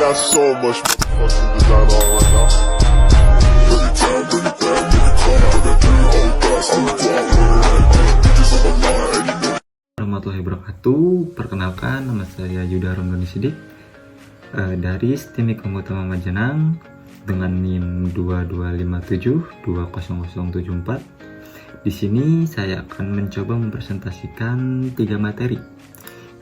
got so much motherfucking design on right now. Bring it down, bring it down, make it come out. I got 3 old guys, I'm the guap with it. Bitches on my line, and you know. Warahmatullahi wabarakatuh. Perkenalkan, nama saya Yuda Romdoni Sidik dari STIMIK Utama Majenang dengan NIM 2257200074. Di sini saya akan mencoba mempresentasikan 3 materi.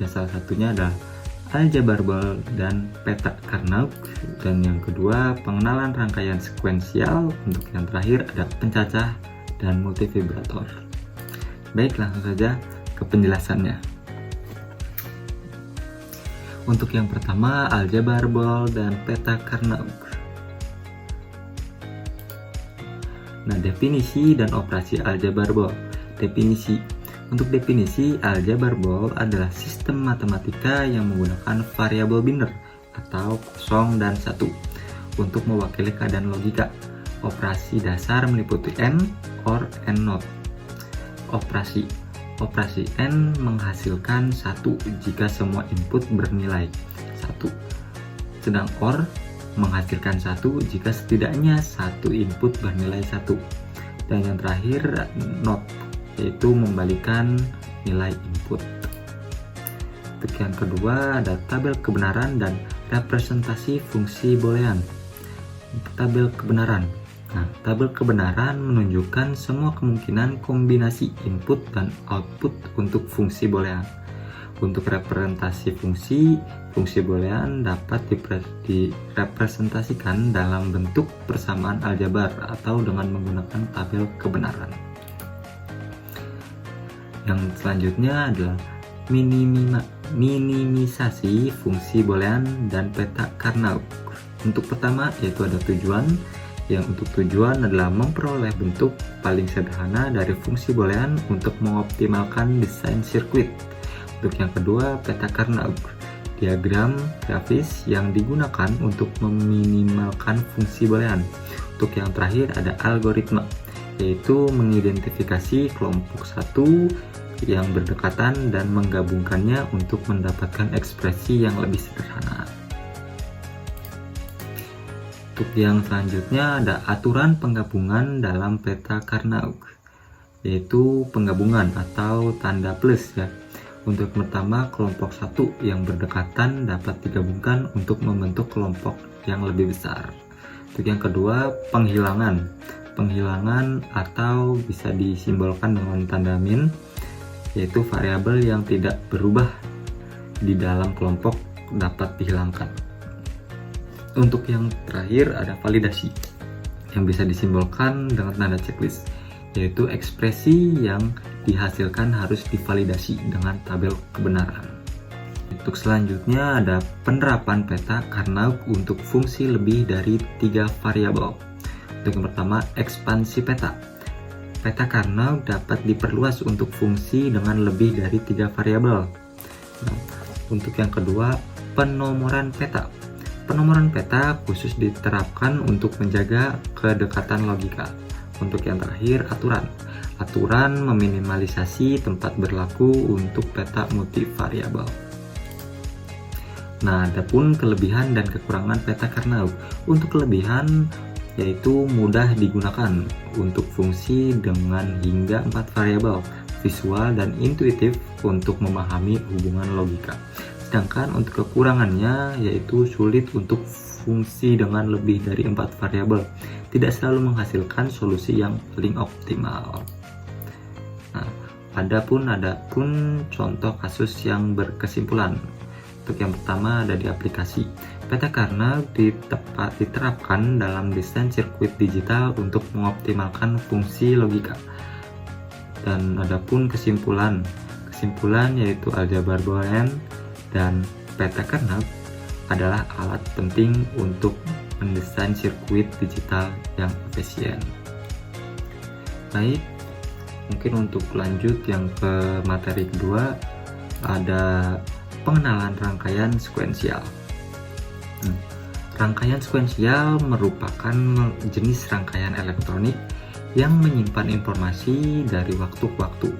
Ya, salah satunya adalah aljabar bol dan peta Carnot, dan yang kedua pengenalan rangkaian sekuensial, untuk yang terakhir ada pencacah dan multivibrator. Baik, langsung saja ke penjelasannya. Untuk yang pertama, aljabar bol dan peta Carnot. Nah, definisi dan operasi aljabar bol. Definisi. Untuk definisi, aljabar bol adalah sistem matematika yang menggunakan variabel binder atau 0 dan 1 untuk mewakili keadaan logika. Operasi dasar meliputi AND, OR, and NOT. Operasi N menghasilkan 1 jika semua input bernilai 1. Sedang OR menghasilkan 1 jika setidaknya 1 input bernilai 1. Dan yang terakhir NOT, yaitu membalikan nilai input. Untuk yang kedua ada tabel kebenaran dan representasi fungsi boolean. Tabel kebenaran. Nah, tabel kebenaran menunjukkan semua kemungkinan kombinasi input dan output untuk fungsi boolean. Untuk representasi fungsi boolean dapat direpresentasikan dalam bentuk persamaan aljabar atau dengan menggunakan tabel kebenaran. Yang selanjutnya adalah minimisasi fungsi boolean dan peta Carnot. Untuk pertama yaitu ada tujuan, yang untuk tujuan adalah memperoleh bentuk paling sederhana dari fungsi boolean untuk mengoptimalkan desain sirkuit. Untuk yang kedua, peta Carnot, diagram grafis yang digunakan untuk meminimalkan fungsi boolean. Untuk yang terakhir ada algoritma, yaitu mengidentifikasi kelompok 1 yang berdekatan dan menggabungkannya untuk mendapatkan ekspresi yang lebih sederhana. Untuk yang selanjutnya ada aturan penggabungan dalam peta Carnot, yaitu penggabungan atau tanda plus ya. Untuk pertama, kelompok 1 yang berdekatan dapat digabungkan untuk membentuk kelompok yang lebih besar. Untuk yang kedua, penghilangan atau bisa disimbolkan dengan tanda min, yaitu variabel yang tidak berubah di dalam kelompok dapat dihilangkan. Untuk yang terakhir ada validasi yang bisa disimbolkan dengan tanda checklist, yaitu ekspresi yang dihasilkan harus divalidasi dengan tabel kebenaran. Untuk selanjutnya ada penerapan peta Carnot untuk fungsi lebih dari 3 variabel. Untuk yang pertama, ekspansi peta. Peta Carnot dapat diperluas untuk fungsi dengan lebih dari 3 variabel. Nah, untuk yang kedua, penomoran peta. Penomoran peta khusus diterapkan untuk menjaga kedekatan logika. Untuk yang terakhir, aturan meminimalisasi tempat berlaku untuk peta multivariabel. Nah, adapun kelebihan dan kekurangan peta Carnot. Untuk kelebihan yaitu mudah digunakan untuk fungsi dengan hingga 4 variabel, visual dan intuitif untuk memahami hubungan logika. Sedangkan untuk kekurangannya yaitu sulit untuk fungsi dengan lebih dari 4 variabel, tidak selalu menghasilkan solusi yang paling optimal. Nah, ada pun contoh kasus yang berkesimpulan. Untuk yang pertama ada di aplikasi. Peta Carnot diterapkan dalam desain sirkuit digital untuk mengoptimalkan fungsi logika. Dan adapun kesimpulan yaitu aljabar boolean dan peta Carnot adalah alat penting untuk mendesain sirkuit digital yang efisien. Baik, mungkin untuk lanjut yang ke materi kedua ada pengenalan rangkaian sekuensial. Rangkaian sekuensial merupakan jenis rangkaian elektronik yang menyimpan informasi dari waktu ke waktu.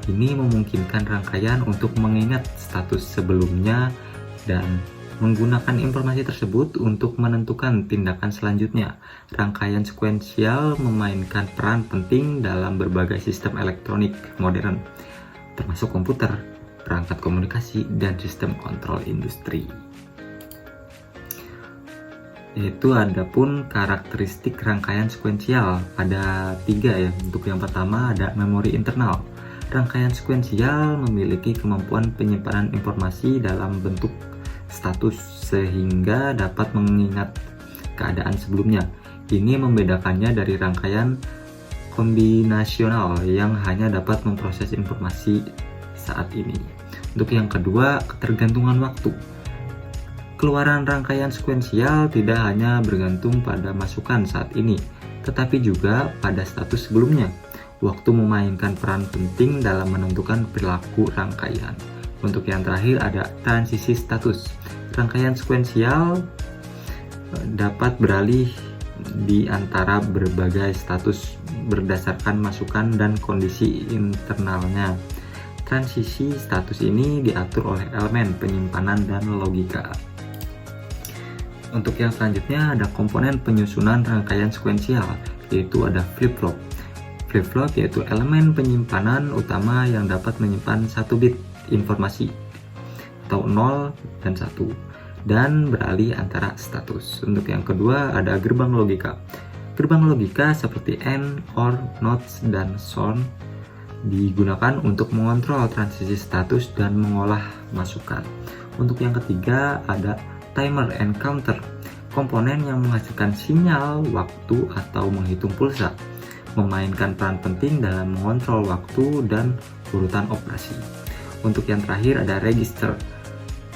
Ini memungkinkan rangkaian untuk mengingat status sebelumnya dan menggunakan informasi tersebut untuk menentukan tindakan selanjutnya. Rangkaian sekuensial memainkan peran penting dalam berbagai sistem elektronik modern, termasuk komputer, perangkat komunikasi, dan sistem kontrol industri. Yaitu adapun karakteristik rangkaian sekuensial ada 3 ya. Untuk yang pertama ada memori internal. Rangkaian sekuensial memiliki kemampuan penyimpanan informasi dalam bentuk status sehingga dapat mengingat keadaan sebelumnya. Ini membedakannya dari rangkaian kombinasional yang hanya dapat memproses informasi saat ini. Untuk yang kedua, ketergantungan waktu. Keluaran rangkaian sekuensial tidak hanya bergantung pada masukan saat ini, tetapi juga pada status sebelumnya. Waktu memainkan peran penting dalam menentukan perilaku rangkaian. Untuk yang terakhir ada transisi status. Rangkaian sekuensial dapat beralih di antara berbagai status berdasarkan masukan dan kondisi internalnya. Transisi status ini diatur oleh elemen penyimpanan dan logika. Untuk yang selanjutnya ada komponen penyusunan rangkaian sekuensial, yaitu ada flip-flop. Flip-flop yaitu elemen penyimpanan utama yang dapat menyimpan 1 bit informasi atau 0 dan 1 dan beralih antara status. Untuk yang kedua ada gerbang logika. Gerbang logika seperti AND, OR, NOT, dan SOR digunakan untuk mengontrol transisi status dan mengolah masukan. Untuk yang ketiga ada timer and counter, komponen yang menghasilkan sinyal waktu atau menghitung pulsa, memainkan peran penting dalam mengontrol waktu dan urutan operasi. Untuk yang terakhir ada register,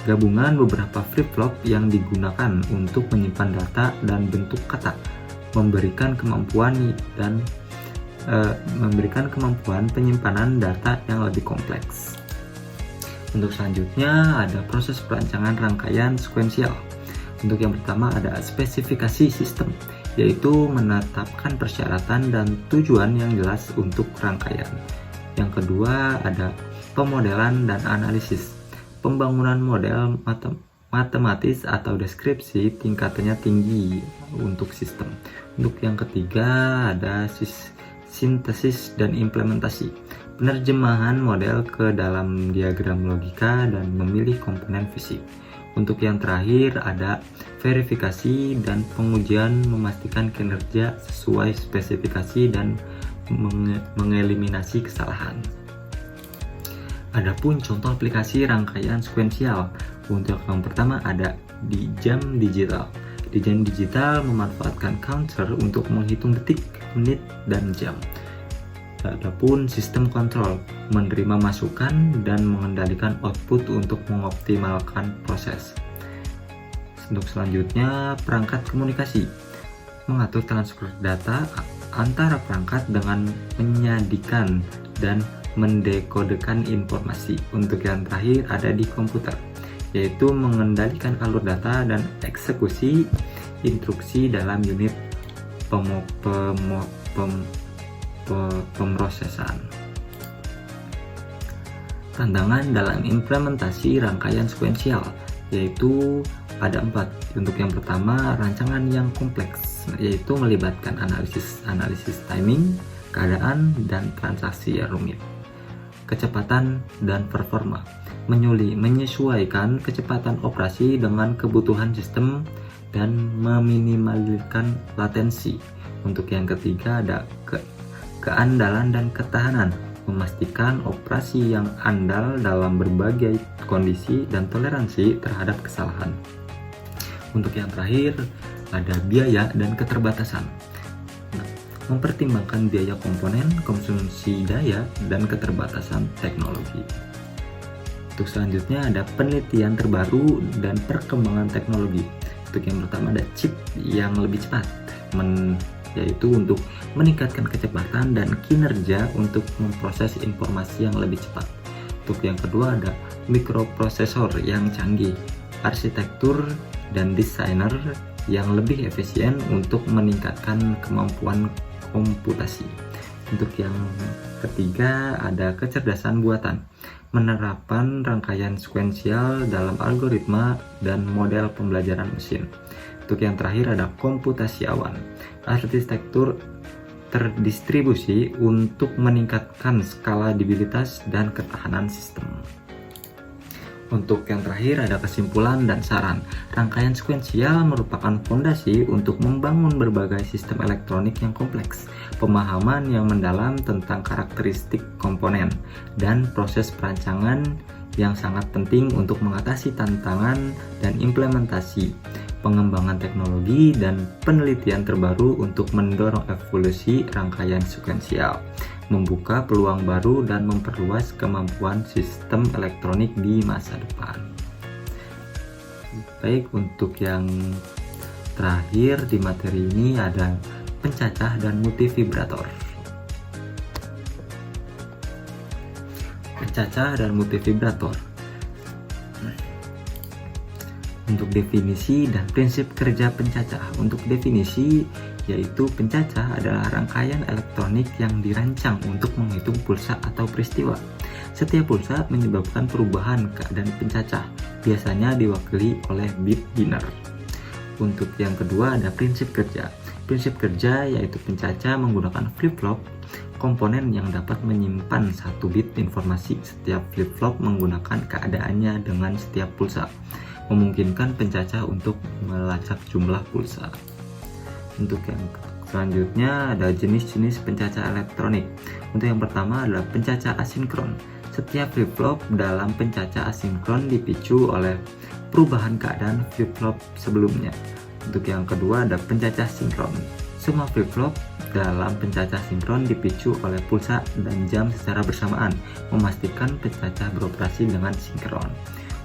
gabungan beberapa flip-flop yang digunakan untuk menyimpan data dan bentuk kata, memberikan kemampuan penyimpanan data yang lebih kompleks. Untuk selanjutnya ada proses perancangan rangkaian sekuensial. Untuk yang pertama ada spesifikasi sistem, yaitu menetapkan persyaratan dan tujuan yang jelas untuk rangkaian. Yang kedua ada pemodelan dan analisis. Pembangunan model matematis atau deskripsi tingkatannya tinggi untuk sistem. Untuk yang ketiga ada sintesis dan implementasi. Penerjemahan model ke dalam diagram logika dan memilih komponen fisik. Untuk yang terakhir ada verifikasi dan pengujian, memastikan kinerja sesuai spesifikasi dan mengeliminasi kesalahan. Adapun contoh aplikasi rangkaian sekuensial. Untuk yang pertama ada di jam digital. Di jam digital memanfaatkan counter untuk menghitung detik, menit, dan jam. Adapun sistem kontrol, menerima masukan dan mengendalikan output untuk mengoptimalkan proses. Untuk selanjutnya, perangkat komunikasi, mengatur transfer data antara perangkat dengan menyajikan dan mendekodekan informasi. Untuk yang terakhir ada di komputer, yaitu mengendalikan alur data dan eksekusi instruksi dalam unit pemrosesan. Tantangan dalam implementasi rangkaian sekuensial yaitu ada 4. Untuk yang pertama, rancangan yang kompleks, yaitu melibatkan analisis timing, keadaan, dan transaksi yang rumit. Kecepatan dan performa, menyesuaikan kecepatan operasi dengan kebutuhan sistem dan meminimalkan latensi. Untuk yang ketiga ada keandalan dan ketahanan, memastikan operasi yang andal dalam berbagai kondisi dan toleransi terhadap kesalahan. Untuk yang terakhir ada biaya dan keterbatasan, mempertimbangkan biaya komponen, konsumsi daya, dan keterbatasan teknologi. Untuk selanjutnya ada penelitian terbaru dan perkembangan teknologi. Untuk yang pertama ada chip yang lebih cepat, yaitu untuk meningkatkan kecepatan dan kinerja untuk memproses informasi yang lebih cepat. Untuk yang kedua ada mikroprosesor yang canggih, arsitektur dan desainer yang lebih efisien untuk meningkatkan kemampuan komputasi. Untuk yang ketiga ada kecerdasan buatan, menerapkan rangkaian sekuensial dalam algoritma dan model pembelajaran mesin. Untuk yang terakhir ada komputasi awan, arsitektur terdistribusi untuk meningkatkan skalabilitas dan ketahanan sistem. Untuk yang terakhir ada kesimpulan dan saran. Rangkaian sekuensial merupakan fondasi untuk membangun berbagai sistem elektronik yang kompleks, pemahaman yang mendalam tentang karakteristik komponen, dan proses perancangan yang sangat penting untuk mengatasi tantangan dan implementasi, pengembangan teknologi, dan penelitian terbaru untuk mendorong evolusi rangkaian sekuensial, membuka peluang baru dan memperluas kemampuan sistem elektronik di masa depan. Baik, untuk yang terakhir di materi ini ada pencacah dan multivibrator. Pencacah dan multivibrator. Untuk definisi dan prinsip kerja pencacah. Untuk definisi, yaitu pencacah adalah rangkaian elektronik yang dirancang untuk menghitung pulsa atau peristiwa. Setiap pulsa menyebabkan perubahan keadaan pencacah, biasanya diwakili oleh bit binary. Untuk yang kedua ada prinsip kerja. Prinsip kerja yaitu pencacah menggunakan flip-flop, komponen yang dapat menyimpan satu bit informasi. Setiap flip-flop menggunakan keadaannya dengan setiap pulsa, memungkinkan pencacah untuk melacak jumlah pulsa. Untuk yang selanjutnya ada jenis-jenis pencacah elektronik. Untuk yang pertama adalah pencacah asinkron. Setiap flip-flop dalam pencacah asinkron dipicu oleh perubahan keadaan flip-flop sebelumnya. Untuk yang kedua ada pencacah sinkron. Semua flip-flop dalam pencacah sinkron dipicu oleh pulsa dan jam secara bersamaan, memastikan pencacah beroperasi dengan sinkron.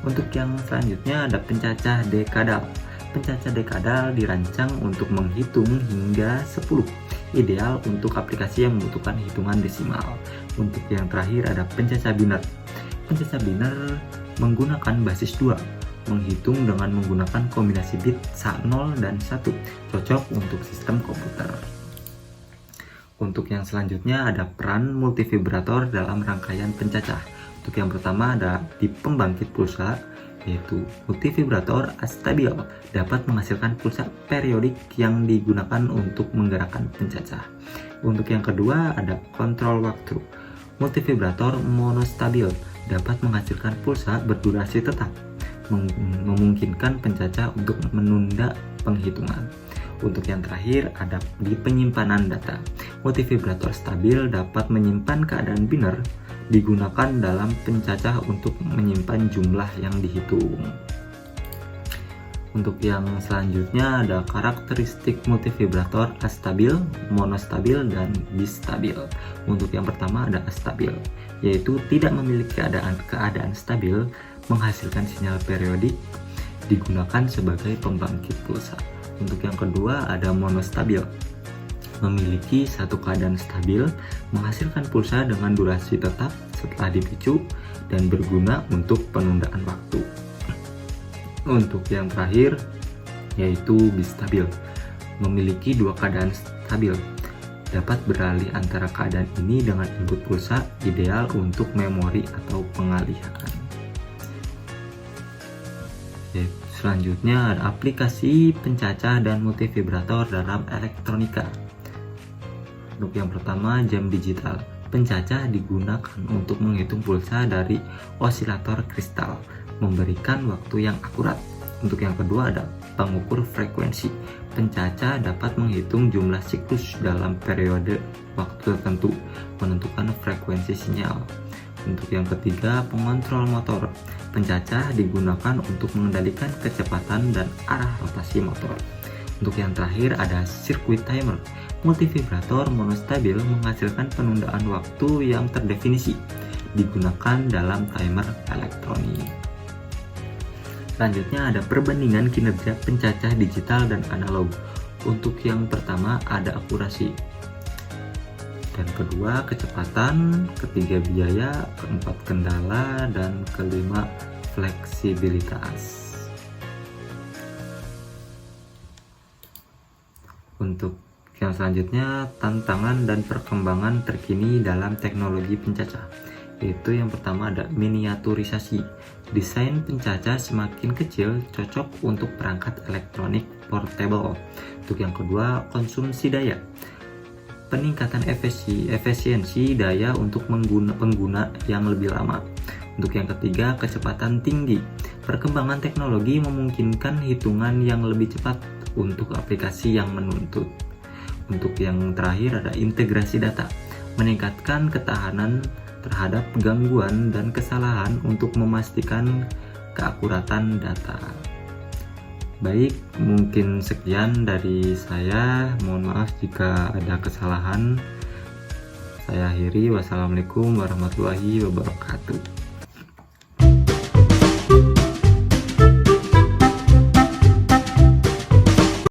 Untuk yang selanjutnya ada pencacah dekadal. Pencacah dekadal dirancang untuk menghitung hingga 10, ideal untuk aplikasi yang membutuhkan hitungan desimal. Untuk yang terakhir ada pencacah biner. Pencacah biner menggunakan basis 2, menghitung dengan menggunakan kombinasi bit 0 dan 1, cocok untuk sistem komputer. Untuk yang selanjutnya ada peran multivibrator dalam rangkaian pencacah. Untuk yang pertama ada di pembangkit pulsa, yaitu multivibrator astabil dapat menghasilkan pulsa periodik yang digunakan untuk menggerakkan pencacah. Untuk yang kedua ada kontrol waktu. Multivibrator monostabil dapat menghasilkan pulsa berdurasi tetap, memungkinkan pencacah untuk menunda penghitungan. Untuk yang terakhir ada di penyimpanan data. Multivibrator stabil dapat menyimpan keadaan biner, digunakan dalam pencacah untuk menyimpan jumlah yang dihitung. Untuk yang selanjutnya ada karakteristik multivibrator astabil, monostabil, dan bistabil. Untuk yang pertama ada astabil, yaitu tidak memiliki keadaan stabil, menghasilkan sinyal periodik, digunakan sebagai pembangkit pulsa. Untuk yang kedua ada monostabil, memiliki satu keadaan stabil, menghasilkan pulsa dengan durasi tetap setelah dipicu, dan berguna untuk penundaan waktu. Untuk yang terakhir yaitu bistabil, memiliki dua keadaan stabil, dapat beralih antara keadaan ini dengan input pulsa, ideal untuk memori atau pengalihan. Selanjutnya ada aplikasi pencacah dan multivibrator dalam elektronika. Untuk yang pertama jam digital. Pencacah digunakan untuk menghitung pulsa dari osilator kristal, memberikan waktu yang akurat. Untuk yang kedua ada pengukur frekuensi. Pencacah dapat menghitung jumlah siklus dalam periode waktu tertentu, menentukan frekuensi sinyal. Untuk yang ketiga pengontrol motor. Pencacah digunakan untuk mengendalikan kecepatan dan arah rotasi motor. Untuk yang terakhir ada circuit timer. Multivibrator monostabil menghasilkan penundaan waktu yang terdefinisi, digunakan dalam timer elektronik. Selanjutnya ada perbandingan kinerja pencacah digital dan analog. Untuk yang pertama ada akurasi, dan kedua kecepatan, ketiga biaya, keempat kendala, dan kelima fleksibilitas. Untuk yang selanjutnya, tantangan dan perkembangan terkini dalam teknologi pencacah. Yaitu yang pertama ada miniaturisasi. Desain pencacah semakin kecil cocok untuk perangkat elektronik portable. Untuk yang kedua, konsumsi daya. Peningkatan efisiensi daya untuk pengguna yang lebih lama. Untuk yang ketiga, kecepatan tinggi. Perkembangan teknologi memungkinkan hitungan yang lebih cepat untuk aplikasi yang menuntut. Untuk yang terakhir ada integrasi data. Meningkatkan ketahanan terhadap gangguan dan kesalahan untuk memastikan keakuratan data. Baik, mungkin sekian dari saya. Mohon maaf jika ada kesalahan. Saya akhiri. Wassalamualaikum warahmatullahi wabarakatuh.